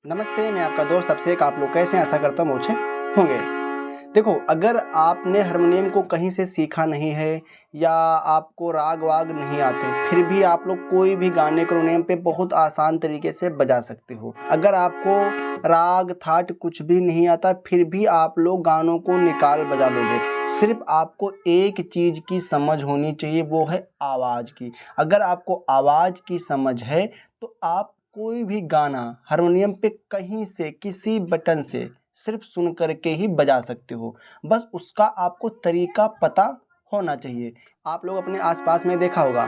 नमस्ते, मैं आपका दोस्त अभिषेक। आप लोग कैसे हैं? आशा करता हूँ अच्छे होंगे। देखो, अगर आपने हारमोनियम को कहीं से सीखा नहीं है या आपको राग वाग नहीं आते, फिर भी आप लोग कोई भी गाने को हारमोनियम पे बहुत आसान तरीके से बजा सकते हो। अगर आपको राग थाट कुछ भी नहीं आता, फिर भी आप लोग गानों को निकाल बजा लोगे। सिर्फ आपको एक चीज़ की समझ होनी चाहिए, वो है आवाज़ की। अगर आपको आवाज़ की समझ है तो आप कोई भी गाना हारमोनियम पे कहीं से किसी बटन से सिर्फ सुन करके ही बजा सकते हो। बस उसका आपको तरीका पता होना चाहिए। आप लोग अपने आसपास में देखा होगा,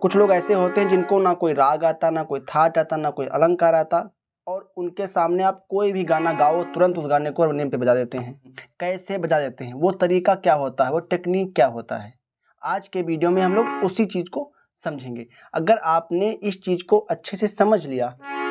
कुछ लोग ऐसे होते हैं जिनको ना कोई राग आता, ना कोई थाट आता, ना कोई अलंकार आता, और उनके सामने आप कोई भी गाना गाओ, तुरंत उस गाने को हारमोनियम पे बजा देते हैं। कैसे बजा देते हैं, वो तरीका क्या होता है, वो टेक्निक क्या होता है, आज के वीडियो में हम लोग उसी चीज़ को समझेंगे। अगर आपने इस चीज़ को अच्छे से समझ लिया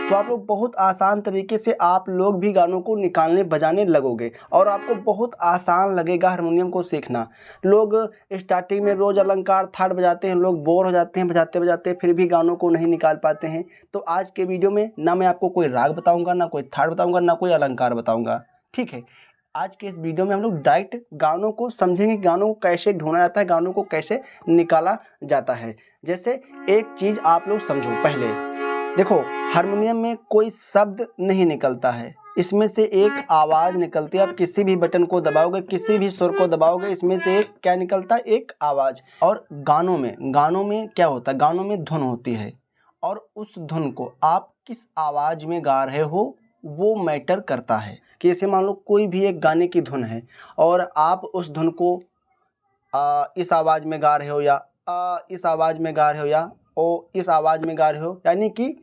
तो आप लोग बहुत आसान तरीके से आप लोग भी गानों को निकालने बजाने लगोगे और आपको बहुत आसान लगेगा हारमोनियम को सीखना। लोग स्टार्टिंग में रोज़ अलंकार थाट बजाते हैं, लोग बोर हो जाते हैं बजाते बजाते, फिर भी गानों को नहीं निकाल पाते हैं। तो आज के वीडियो में ना मैं आपको कोई राग बताऊँगा, ना कोई थाट बताऊँगा, ना कोई अलंकार बताऊँगा। ठीक है, आज के इस वीडियो में हम लोग डायरेक्ट गानों को समझेंगे, गानों को कैसे ढूंढा जाता है, गानों को कैसे निकाला जाता है। जैसे एक चीज़ आप लोग समझो, पहले देखो, हारमोनियम में कोई शब्द नहीं निकलता है, इसमें से एक आवाज़ निकलती है। आप किसी भी बटन को दबाओगे, किसी भी सुर को दबाओगे, इसमें से एक क्या निकलता है, एक आवाज़। और गानों में क्या होता है, गानों में धुन होती है, और उस धुन को आप किस आवाज़ में गा रहे हो वो मैटर करता है। कि जैसे मान लो कोई भी एक गाने की धुन है और आप उस धुन को इस आवाज़ में गा रहे हो, या इस आवाज़ में गा रहे हो, या ओ इस आवाज़ में गा रहे हो, यानी कि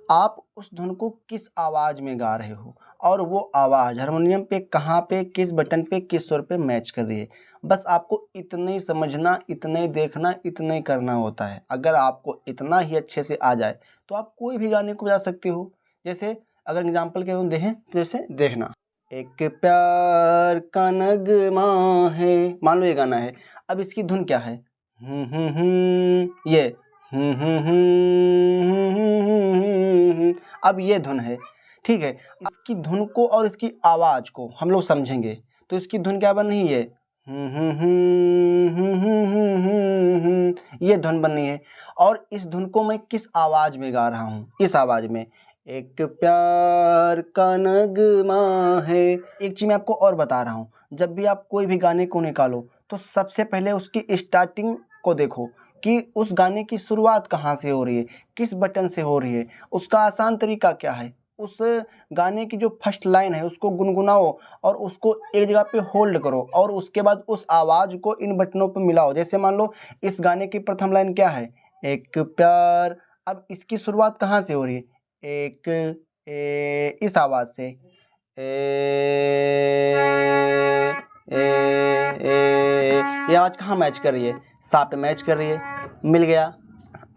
आप उस धुन को किस आवाज़ में गा रहे हो और वो आवाज़ हारमोनियम पे कहाँ पे, किस बटन पे, किस सुर पे मैच कर रही है। बस आपको इतना ही समझना, इतना ही देखना, इतना ही करना होता है। अगर आपको इतना ही अच्छे से आ जाए तो आप कोई भी गाने को बजा सकते हो। जैसे अगर एग्जाम्पल के रूप देखें, जैसे देखना, एक प्यार का नगमा है, मान लो ये गाना है। अब इसकी धुन क्या है, ये अब ये धुन है। ठीक है, इसकी धुन को और इसकी आवाज़ को हम लोग समझेंगे तो इसकी धुन क्या बन रही है, ये धुन बन रही है। और इस धुन को मैं किस आवाज़ में गा रहा हूँ, इस आवाज़ में, एक प्यार का नगमा है। एक चीज़ मैं आपको और बता रहा हूँ, जब भी आप कोई भी गाने को निकालो तो सबसे पहले उसकी स्टार्टिंग को देखो कि उस गाने की शुरुआत कहाँ से हो रही है, किस बटन से हो रही है। उसका आसान तरीका क्या है, उस गाने की जो फर्स्ट लाइन है उसको गुनगुनाओ और उसको एक जगह पे होल्ड करो और उसके बाद उस आवाज़ को इन बटनों पे मिलाओ। जैसे मान लो इस गाने की प्रथम लाइन क्या है, एक प्यार। अब इसकी शुरुआत कहाँ से हो रही है, एक इस आवाज़ से, ये आवाज़ कहाँ मैच कर रही है, सा पे मैच कर रही है, मिल गया।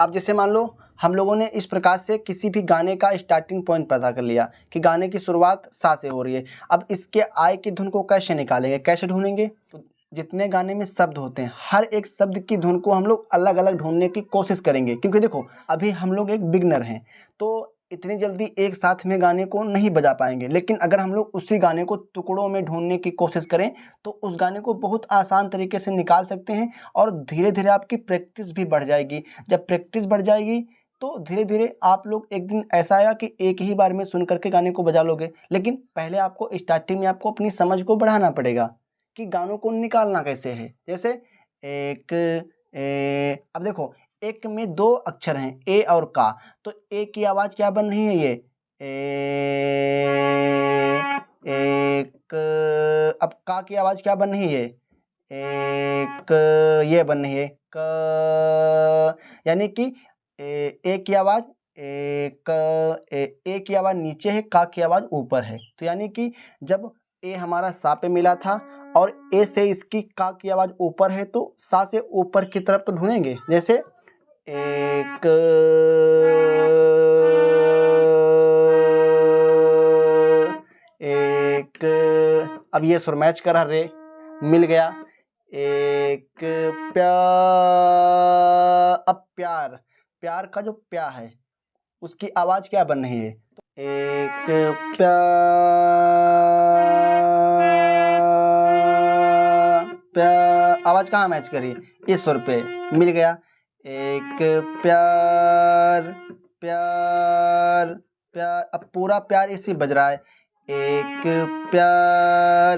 अब जैसे मान लो हम लोगों ने इस प्रकार से किसी भी गाने का स्टार्टिंग पॉइंट पता कर लिया कि गाने की शुरुआत सा से हो रही है। अब इसके आय की धुन को कैसे निकालेंगे, कैसे ढूंढेंगे, तो जितने गाने में शब्द होते हैं हर एक शब्द की धुन को हम लोग अलग अलग ढूंढने की कोशिश करेंगे। क्योंकि देखो, अभी हम लोग एक बिगनर हैं तो इतनी जल्दी एक साथ में गाने को नहीं बजा पाएंगे, लेकिन अगर हम लोग उसी गाने को टुकड़ों में ढूंढने की कोशिश करें तो उस गाने को बहुत आसान तरीके से निकाल सकते हैं। और धीरे धीरे आपकी प्रैक्टिस भी बढ़ जाएगी। जब प्रैक्टिस बढ़ जाएगी तो धीरे धीरे आप लोग, एक दिन ऐसा आएगा कि एक ही बार में सुन करके गाने को बजा लोगे। लेकिन पहले आपको स्टार्टिंग में आपको अपनी समझ को बढ़ाना पड़ेगा कि गानों को निकालना कैसे है। जैसे एक अब देखो, एक में दो अक्षर हैं, ए और का, तो ए की आवाज़ क्या बन रही है, ये एक। अब का की आवाज़ क्या बन रही है, एक, ये बन रही है क। यानी कि ए की आवाज़ एक, ए की आवाज़ नीचे है, का की आवाज़ ऊपर है। तो यानी कि जब ए हमारा सा पे मिला था और ए से इसकी का की आवाज़ ऊपर है तो सा से ऊपर की तरफ तो ढूंढेंगे। जैसे एक, एक, अब ये सुर मैच करा, रे मिल गया। एक प्यार, अब प्यार, प्यार का जो प्या है उसकी आवाज़ क्या बन रही है, एक प्यार, आवाज कहाँ मैच करी, इस सुर पे, मिल गया। एक प्यार प्यार प्यार, अब पूरा प्यार इसी बज रहा है। एक प्यार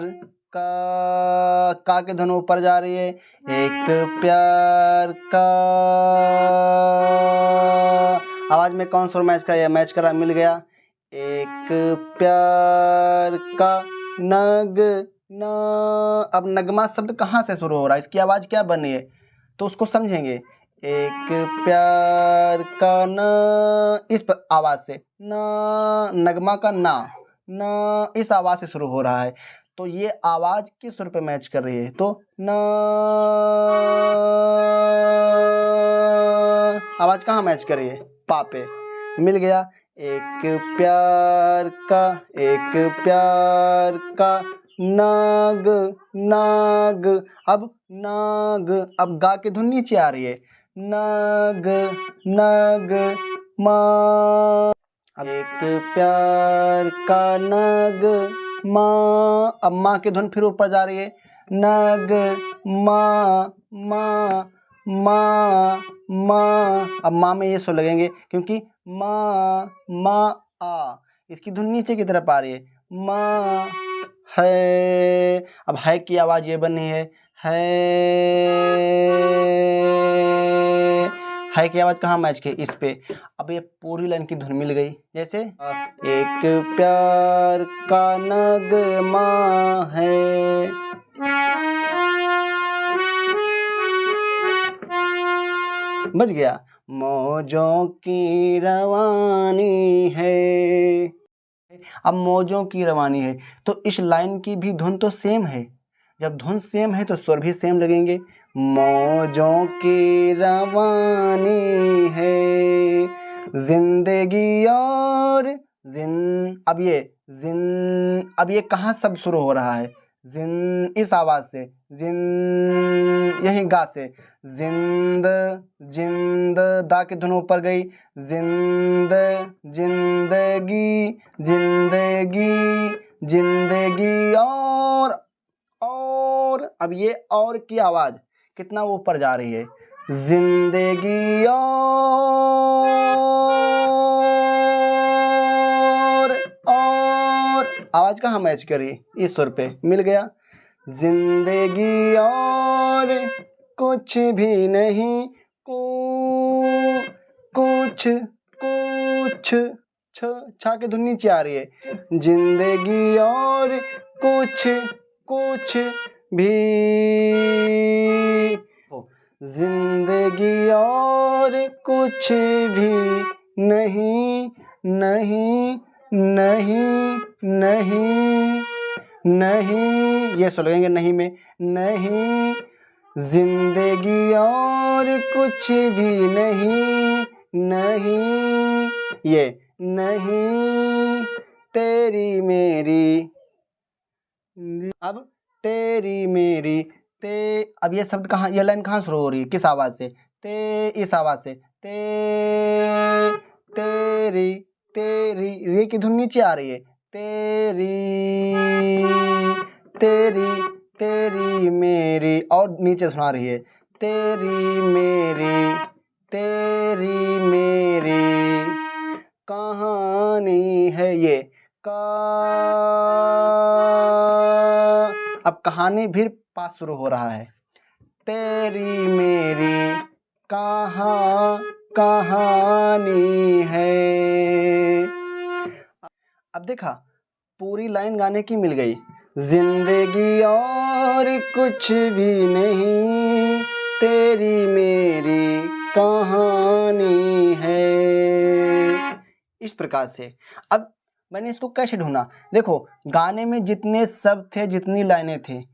का के धुन ऊपर जा रही है। एक प्यार का, आवाज में कौन सुर मैच करा, मैच करा, मिल गया। एक प्यार का नग न, अब नगमा शब्द कहाँ से शुरू हो रहा है, इसकी आवाज क्या बनी है, तो उसको समझेंगे। एक प्यार का न, इस पर आवाज से, न नगमा का ना, न इस आवाज से शुरू हो रहा है, तो ये आवाज किस सुर पे मैच कर रही है, तो न, आवाज कहाँ मैच कर रही है, पा पे, मिल गया। एक प्यार का, एक प्यार का नाग नाग, अब नाग, अब गा की धुन नीचे आ रही है। नाग नाग माँ, अब एक प्यार का नग माँ, अब माँ की धुन फिर ऊपर जा रही है। नग माँ माँ माँ माँ, अब माँ में ये सुर लगेंगे क्योंकि माँ माँ आ, इसकी धुन नीचे की तरफ आ रही है। माँ है, अब है की आवाज ये बनी है है की आवाज कहाँ मैच की, इस पे। अब ये पूरी लाइन की धुन मिल गई, जैसे एक प्यार का नगमा है, बच गया। मौजों की रवानी है, अब मौजों की रवानी है, तो इस लाइन की भी धुन तो सेम है, जब धुन सेम है तो स्वर भी सेम लगेंगे। मौजों की रवानी है, जिंदगी और अब ये अब ये कहाँ शब्द शुरू हो रहा है, जिन, इस आवाज से, यही गा से, जिंद जिंद, दा की धुन ऊपर गई। जिंदगी जिंदगी जिंदगी और अब ये और की आवाज कितना ऊपर जा रही है। जिंदगी और आवाज कहाँ मैच करी, इस सुर पे, मिल गया। जिंदगी और कुछ भी नहीं, कुछ कुछ, छा के धुन नीचे आ रही है। जिंदगी और कुछ कुछ भी, जिंदगी और कुछ भी नहीं नहीं नहीं नहीं नहीं, ये सुन लगेंगे नहीं में, नहीं जिंदगी और कुछ भी नहीं नहीं, ये नहीं तेरी मेरी, अब तेरी मेरी, अब ये शब्द कहाँ, ये लाइन कहाँ शुरू हो रही है, किस आवाज से, इस आवाज से, तेरी तेरी, रे की धुन नीचे आ रही है। तेरी तेरी मेरी, और नीचे सुना रही है। तेरी मेरी कहानी है, ये अब कहानी भी पास शुरू हो रहा है। तेरी मेरी कहानी है, अब देखा पूरी लाइन गाने की मिल गई। जिंदगी और कुछ भी नहीं, तेरी मेरी कहानी है, इस प्रकार से। अब मैंने इसको कैसे ढूंढा, देखो गाने में जितने शब्द थे, जितनी लाइनें थी,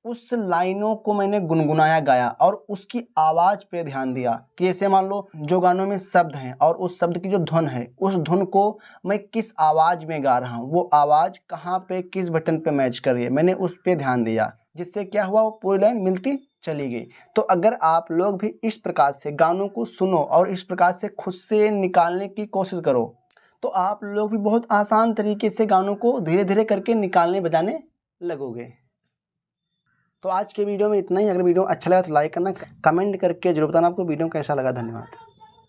उस लाइनों को मैंने गुनगुनाया गाया और उसकी आवाज पे ध्यान दिया कि जैसे मान लो जो गानों में शब्द हैं और उस शब्द की जो धुन है, उस धुन को मैं किस आवाज में गा रहा हूँ, वो आवाज कहाँ पे किस बटन पे मैच कर रही है, मैंने उस पे ध्यान दिया, जिससे क्या हुआ, वो पूरी लाइन मिलती चली गई। तो अगर आप लोग भी इस प्रकार से गानों को सुनो और इस प्रकार से खुद से निकालने की कोशिश करो, तो आप लोग भी बहुत आसान तरीके से गानों को धीरे धीरे करके निकालने बजाने लगोगे। तो आज के वीडियो में इतना ही। अगर वीडियो अच्छा लगा तो लाइक करना, कमेंट करके जरूर बताना आपको वीडियो कैसा लगा। धन्यवाद।